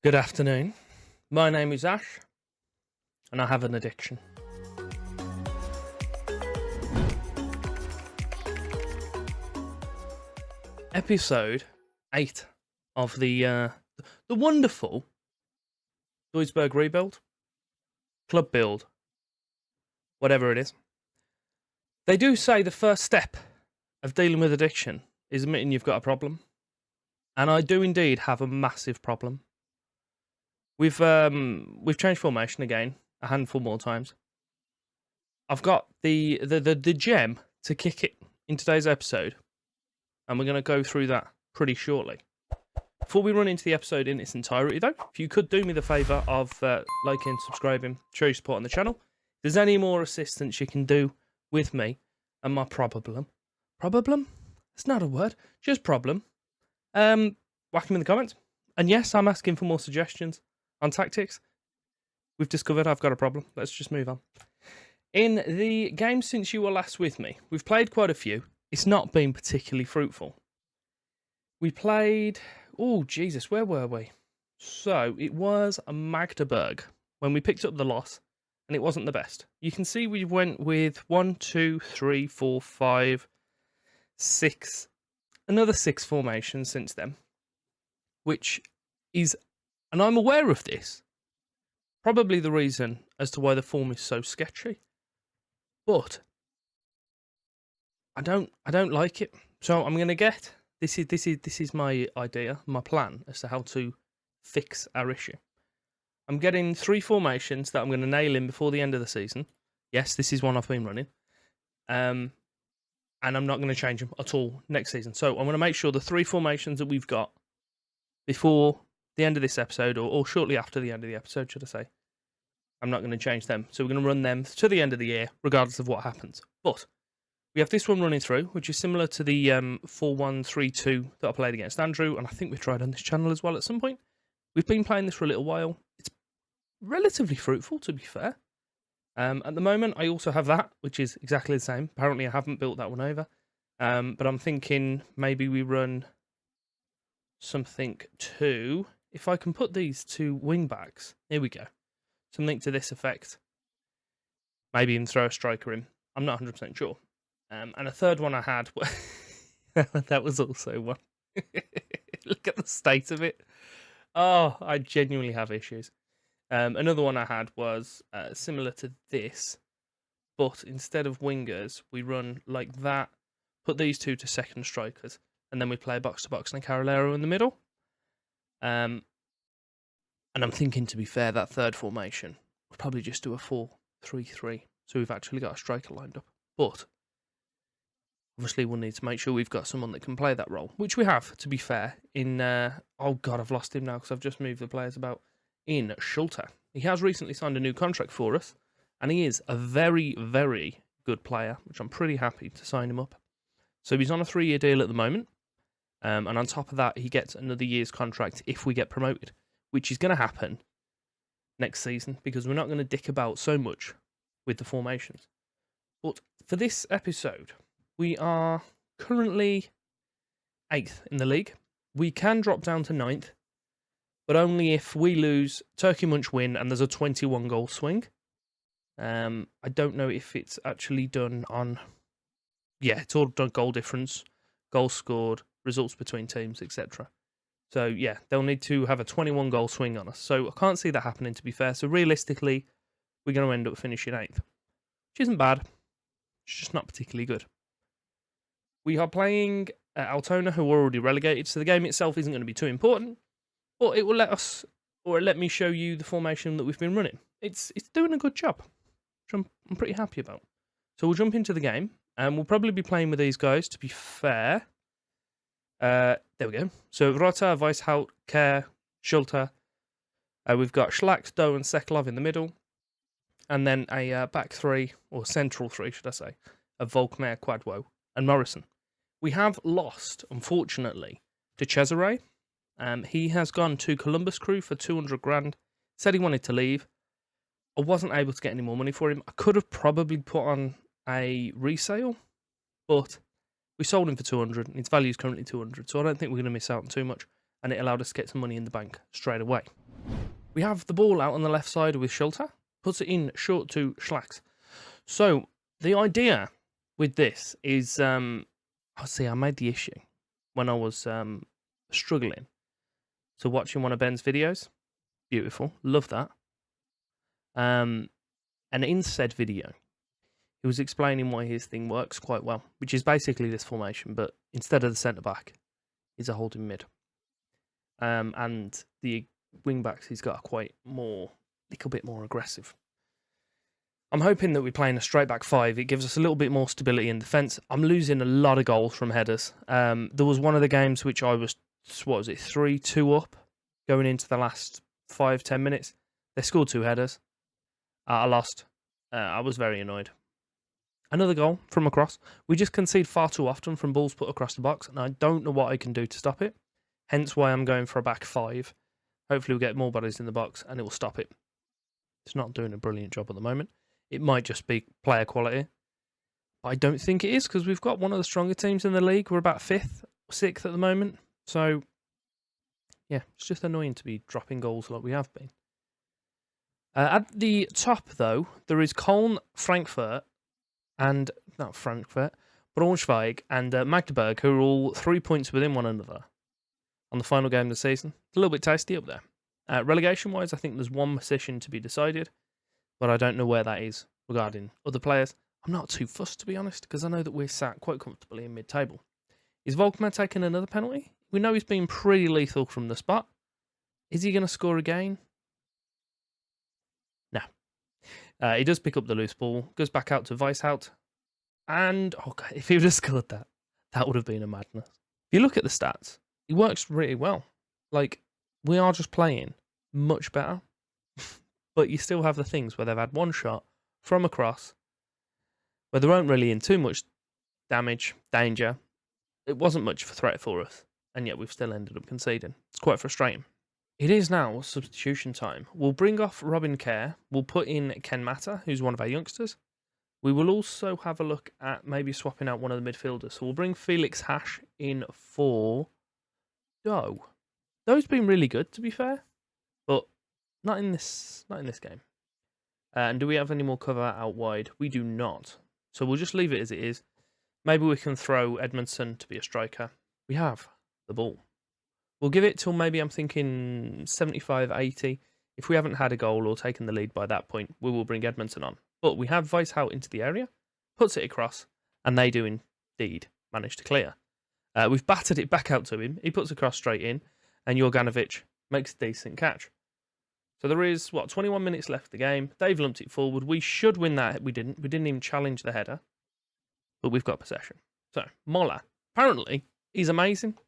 Good afternoon. My name is Ash, and I have an addiction. Episode 8 of the wonderful Duisburg rebuild, club build, whatever it is. They do say the first step of dealing with addiction is admitting you've got a problem, and I do indeed have a massive problem. We've changed formation again a handful more times. I've got the gem to kick it in today's episode, and we're going to go through that pretty shortly. Before we run into the episode in its entirety, though, if you could do me the favour of liking, subscribing, show your support on the channel. If there's any more assistance you can do with me and my problem? It's not a word, just problem. Whack them in the comments. And yes, I'm asking for more suggestions on tactics. We've discovered I've got a problem. Let's just move on. In the game since you were last with me, we've played quite a few. It's not been particularly fruitful. We played... Oh, Jesus, where were we? So, it was Magdeburg when we picked up the loss, and it wasn't the best. You can see we went with 1, 2, 3, 4, 5, 6, another 6 formations since then, which is, and I'm aware of this, probably the reason as to why the form is so sketchy. But I don't like it. So I'm gonna get this is my idea, my plan as to how to fix our issue. I'm getting 3 formations that I'm gonna nail in before the end of the season. Yes, this is one I've been running. And I'm not gonna change them at all next season. So I'm gonna make sure the 3 formations that we've got before the end of this episode, or shortly after the end of the episode, should I say, I'm not going to change them. So we're going to run them to the end of the year, regardless of what happens. But we have this one running through, which is similar to the 4-1-3-2 that I played against Andrew, and I think we've tried on this channel as well at some point. We've been playing this for a little while. It's relatively fruitful, to be fair. At the moment, I also have that, which is exactly the same. Apparently, I haven't built that one over. But I'm thinking maybe we run something to... If I can put these 2 wing backs, here we go. Something to this effect. Maybe even throw a striker in. I'm not 100% sure. And a third one I had, that was also one. Look at the state of it. Oh, I genuinely have issues. Another one I had was similar to this, but instead of wingers, we run like that, put these 2 to second strikers, and then we play box-to-box and a Carolero in the middle. And I'm thinking, to be fair, that third formation, we'll probably just do a 4-3-3. So we've actually got a striker lined up. But obviously we'll need to make sure we've got someone that can play that role, which we have, to be fair, in... oh, God, I've lost him now because I've just moved the players about. In Schulte. He has recently signed a new contract for us, and he is a very, very good player, which I'm pretty happy to sign him up. So he's on a 3-year deal at the moment, and on top of that, he gets another year's contract if we get promoted, which is going to happen next season, because we're not going to dick about so much with the formations. But for this episode, we are currently 8th in the league. We can drop down to 9th, but only if we lose, Turkey Munch win, and there's a 21-goal swing. I don't know if it's actually done on... Yeah, it's all done goal difference, goals scored, results between teams, etc. So, yeah, they'll need to have a 21-goal swing on us. So, I can't see that happening, to be fair. So, realistically, we're going to end up finishing 8th. Which isn't bad. It's just not particularly good. We are playing Altona, who are already relegated. So, the game itself isn't going to be too important. But it will let us, or let me show you the formation that we've been running. It's doing a good job, which I'm pretty happy about. So, we'll jump into the game. And we'll probably be playing with these guys, to be fair. There we go. So Rota, Weishaupt, Kerr, Schulte. We've got Schlack, Doe, and Seklov in the middle. And then a back 3, or central 3, should I say, of Volkmer, Quadwo, and Morrison. We have lost, unfortunately, to Cesare. He has gone to Columbus Crew for 200 grand. Said he wanted to leave. I wasn't able to get any more money for him. I could have probably put on a resale, but we sold him for 200, and its value is currently 200, so I don't think we're going to miss out on too much, and it allowed us to get some money in the bank straight away. We have the ball out on the left side with Schulter, puts it in short to Schlacks. So the idea with this is, I made the issue when I was struggling. So watching one of Ben's videos, beautiful, love that. And in said video, he was explaining why his thing works quite well, which is basically this formation, but instead of the centre back, he's a holding mid. And the wing backs he's got are little bit more aggressive. I'm hoping that we're playing a straight back five. It gives us a little bit more stability in defence. I'm losing a lot of goals from headers. There was one of the games which I was, 3-2 up going into the last 5-10 minutes. They scored 2 headers. I lost. I was very annoyed. Another goal from a cross. We just concede far too often from balls put across the box, and I don't know what I can do to stop it. Hence why I'm going for a back 5. Hopefully we'll get more bodies in the box, and it will stop it. It's not doing a brilliant job at the moment. It might just be player quality. I don't think it is, because we've got one of the stronger teams in the league. We're about 5th, 6th at the moment. So, yeah, it's just annoying to be dropping goals like we have been. At the top, though, there is Köln, Braunschweig, and Magdeburg, who are all 3 points within one another on the final game of the season. It's a little bit tasty up there. Relegation-wise, I think there's one position to be decided, but I don't know where that is regarding other players. I'm not too fussed, to be honest, because I know that we're sat quite comfortably in mid-table. Is Volkmar taking another penalty? We know he's been pretty lethal from the spot. Is he going to score again? No. He does pick up the loose ball, goes back out to Weishout, and God, if he would have scored that, that would have been a madness. If you look at the stats, he works really well. Like, we are just playing much better, but you still have the things where they've had one shot from a cross, where they weren't really in too much danger. It wasn't much of a threat for us, and yet we've still ended up conceding. It's quite frustrating. It is now substitution time. We'll bring off Robin Kerr. We'll put in Ken Mata, who's one of our youngsters. We will also have a look at maybe swapping out one of the midfielders. So we'll bring Felix Hash in for Doe. Doe's been really good, to be fair, but not in this game. And do we have any more cover out wide? We do not. So we'll just leave it as it is. Maybe we can throw Edmondson to be a striker. We have the ball. We'll give it till maybe, I'm thinking, 75, 80. If we haven't had a goal or taken the lead by that point, we will bring Edmondson on. But we have Weishout into the area, puts it across, and they do indeed manage to clear. We've battered it back out to him. He puts a cross straight in, and Jorganovic makes a decent catch. So there is, 21 minutes left of the game. They've lumped it forward. We should win that. We didn't. We didn't even challenge the header, but we've got possession. So, Mola, apparently, he's amazing.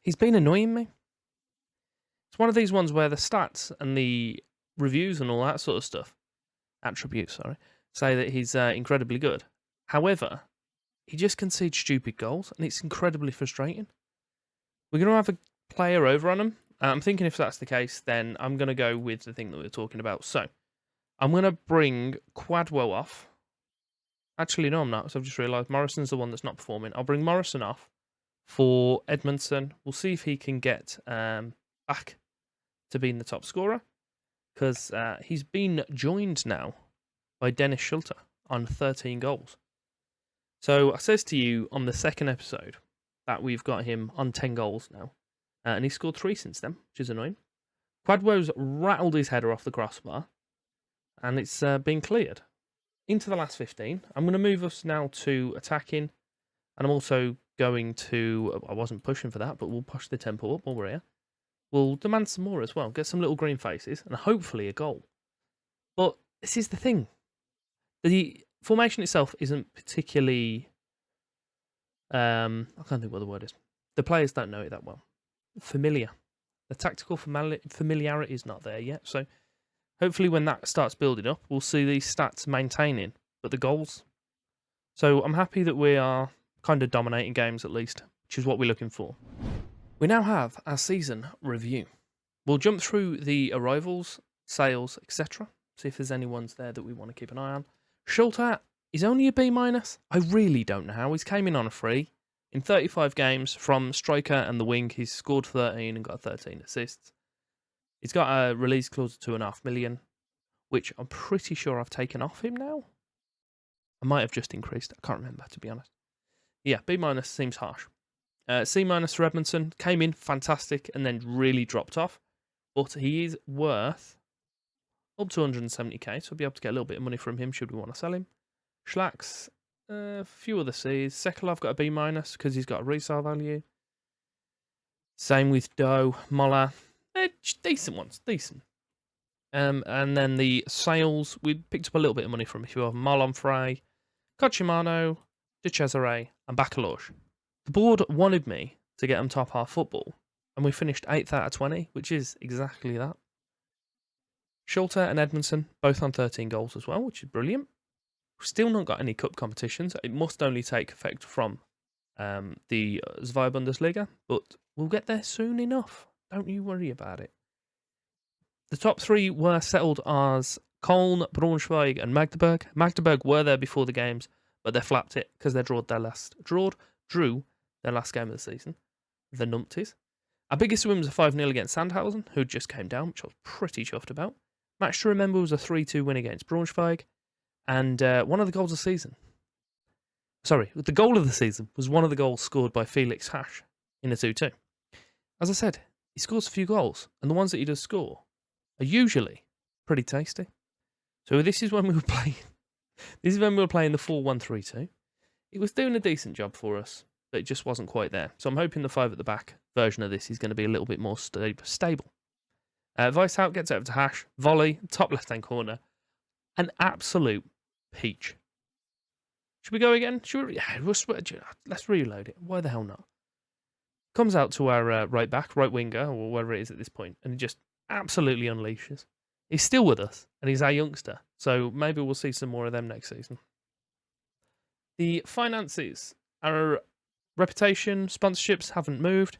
He's been annoying me. It's one of these ones where the stats and the reviews and all that sort of stuff, attributes, say that he's incredibly good. However, he just concedes stupid goals, and it's incredibly frustrating. We're going to have a player over on him. I'm thinking if that's the case, then I'm going to go with the thing that we were talking about. So, I'm going to bring Quadwell off. Actually, no, I'm not. So I've just realised Morrison's the one that's not performing. I'll bring Morrison off for Edmondson. We'll see if he can get back to being the top scorer, because he's been joined now by Dennis Schulter on 13 goals. So I says to you on the second episode that we've got him on 10 goals now, and he's scored 3 since then, which is annoying. Quadwell's rattled his header off the crossbar, and it's been cleared. Into the last 15, I'm going to move us now to attacking, and I'm also going to, I wasn't pushing for that, but we'll push the tempo up while we're here. We'll demand some more as well, get some little green faces, and hopefully a goal. But this is the thing. The formation itself isn't particularly, I can't think what the word is. The players don't know it that well. Familiar. The tactical familiarity is not there yet, so hopefully when that starts building up, we'll see these stats maintaining, but the goals. So I'm happy that we are kind of dominating games at least, which is what we're looking for. We now have our season review. We'll jump through the arrivals, sales, etc. See if there's any ones there that we want to keep an eye on. Schulter is only a B-. I really don't know how. He's came in on a free. In 35 games from striker and the wing, he's scored 13 and got 13 assists. He's got a release clause of 2.5 million, which I'm pretty sure I've taken off him now. I might have just increased. I can't remember, to be honest. Yeah, B- seems harsh. C- for Edmondson. Came in fantastic and then really dropped off. But he is worth up to 170k, so we'll be able to get a little bit of money from him should we want to sell him. Schlax, a few other C's. Sekulov got a B- because he's got a resale value. Same with Doe, Moller. Decent ones, decent. And then the sales, we picked up a little bit of money from a few of them. Marlon Frey, Cochimano, De Cesare, and Bacalorge. The board wanted me to get them top half football, and we finished 8th out of 20, which is exactly that. Schulte and Edmondson, both on 13 goals as well, which is brilliant. We've still not got any cup competitions. It must only take effect from the Zwei Bundesliga, but we'll get there soon enough. Don't you worry about it. The top 3 were settled as Köln, Braunschweig, and Magdeburg. Magdeburg were there before the games, but they flapped it because they drew their last game of the season. The Numpties. Our biggest win was a 5-0 against Sandhausen, who just came down, which I was pretty chuffed about. Match to remember was a 3-2 win against Braunschweig, and one of the goals of the season. Sorry, the goal of the season was one of the goals scored by Felix Hasch in a 2-2. As I said, he scores a few goals, and the ones that he does score are usually pretty tasty. So this is when we were playing. This is when we were playing the 4-1-3-2. It was doing a decent job for us, but it just wasn't quite there. So I'm hoping the 5 at the back version of this is going to be a little bit more stable. Weishaupt gets over to Hasch, volley, top left-hand corner, an absolute peach. Should we go again? Let's reload it. Why the hell not? Comes out to our right back, right winger, or whatever it is at this point, and he just absolutely unleashes. He's still with us, and he's our youngster, so maybe we'll see some more of them next season. The finances, our reputation, sponsorships haven't moved.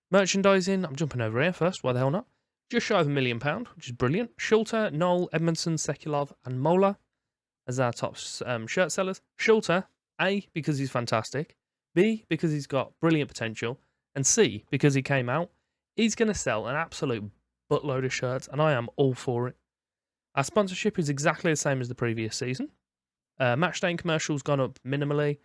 Merchandising, I'm jumping over here first, why the hell not? Just shy of £1 million, which is brilliant. Schulte, Knoll, Edmondson, Sekulov, and Mola as our top shirt sellers. Schulte, A, because he's fantastic. B, because he's got brilliant potential. And C, because he came out. He's going to sell an absolute buttload of shirts, and I am all for it. Our sponsorship is exactly the same as the previous season. Matchday and commercials gone up minimally.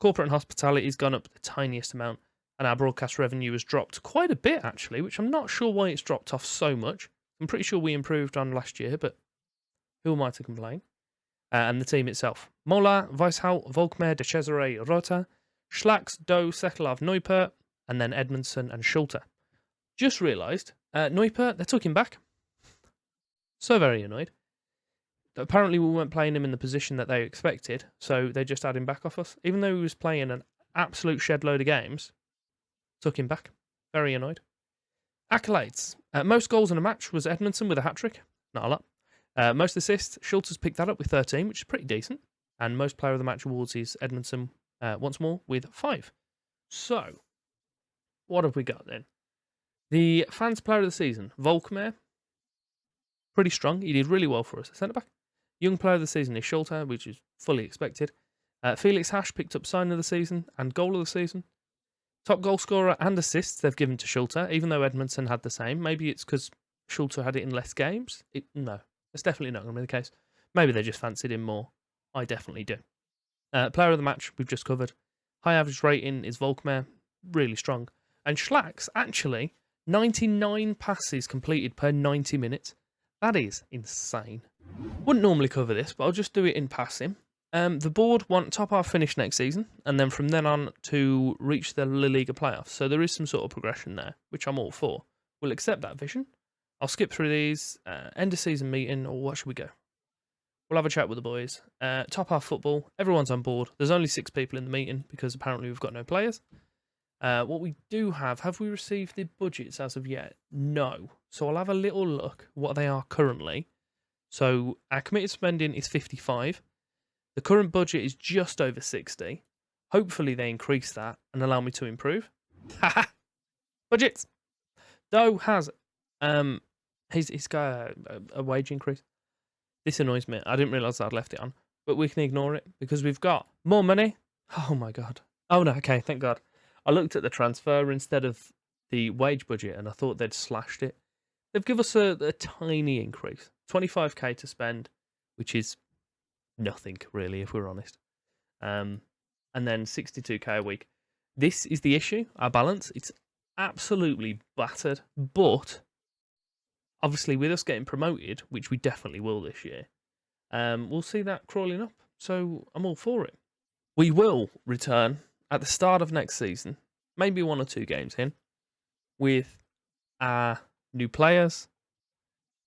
Corporate and hospitality has gone up the tiniest amount. And our broadcast revenue has dropped quite a bit, actually, which I'm not sure why it's dropped off so much. I'm pretty sure we improved on last year, but who am I to complain? And the team itself. Mola, Weishaupt, Volkmer, De Cesare, Rota, Schlax, Doe, Sekulov, Neupert, and then Edmondson and Schulte. Just realised, Neupert, they took him back. So very annoyed. Apparently we weren't playing him in the position that they expected, so they just had him back off us. Even though he was playing an absolute shed load of games, took him back. Very annoyed. Accolades. Most goals in a match was Edmondson with a hat-trick. Not a lot. Most assists, Schulte's picked that up with 13, which is pretty decent. And most player of the match awards is Edmondson once more with 5. So, what have we got then? The fans player of the season, Volkmer. Pretty strong. He did really well for us at centre-back. Young player of the season is Schulte, which is fully expected. Felix Hasch picked up sign of the season and goal of the season. Top goal scorer and assists they've given to Schulte, even though Edmondson had the same. Maybe it's because Schulte had it in less games. No, that's definitely not going to be the case. Maybe they just fancied him more. I definitely do. Player of the match, we've just covered. High average rating is Volkmer, really strong. And Schlax, actually, 99 passes completed per 90 minutes. That is insane. Wouldn't normally cover this, but I'll just do it in passing. The board want top half finish next season, and then from then on to reach the La Liga playoffs. So there is some sort of progression there, which I'm all for. We'll accept that vision. I'll skip through these. End of season meeting, or what should we go? We'll have a chat with the boys. Top half football, everyone's on board. There's only 6 people in the meeting because apparently we've got no players. What we do have we received the budgets as of yet? No. So I'll have a little look what they are currently. So our committed spending is 55. The current budget is just over 60. Hopefully they increase that and allow me to improve. Haha! Budgets! Doe has he's got a wage increase. This annoys me. I didn't realise I'd left it on. But we can ignore it because we've got more money. Oh my god. Oh no, okay, thank god. I looked at the transfer instead of the wage budget and I thought they'd slashed it. they've given us a tiny increase. 25k to spend, which is nothing really, if we're honest. And then 62k a week. This is the issue, our balance. It's absolutely battered, but obviously with us getting promoted, which we definitely will this year, we'll see that crawling up. So I'm all for it. We will return at the start of next season, maybe 1 or 2 games in, with our new players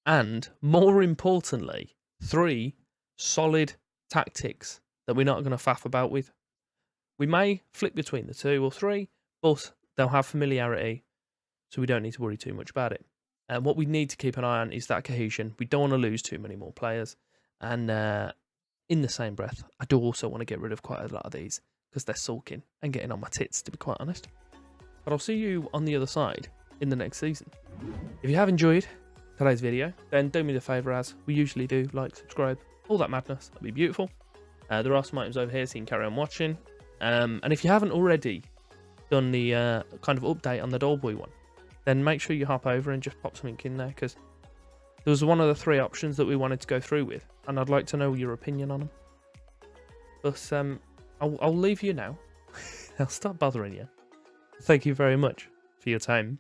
and, more importantly, 3 solid tactics that we're not going to faff about with. We may flip between the 2 or 3, but they'll have familiarity, so we don't need to worry too much about it. And what we need to keep an eye on is that cohesion. We don't want to lose too many more players. And in the same breath, I do also want to get rid of quite a lot of these because they're sulking and getting on my tits, to be quite honest. But I'll see you on the other side in the next season. If you have enjoyed today's video, then do me the favour, as we usually do, like, subscribe, all that madness. That'd be beautiful. There are some items over here, so you can carry on watching. And if you haven't already done the kind of update on the Doleboy one, then make sure you hop over and just pop something in there, because there was one of the 3 options that we wanted to go through with, and I'd like to know your opinion on them. But I'll leave you now. I'll stop bothering you. Thank you very much for your time.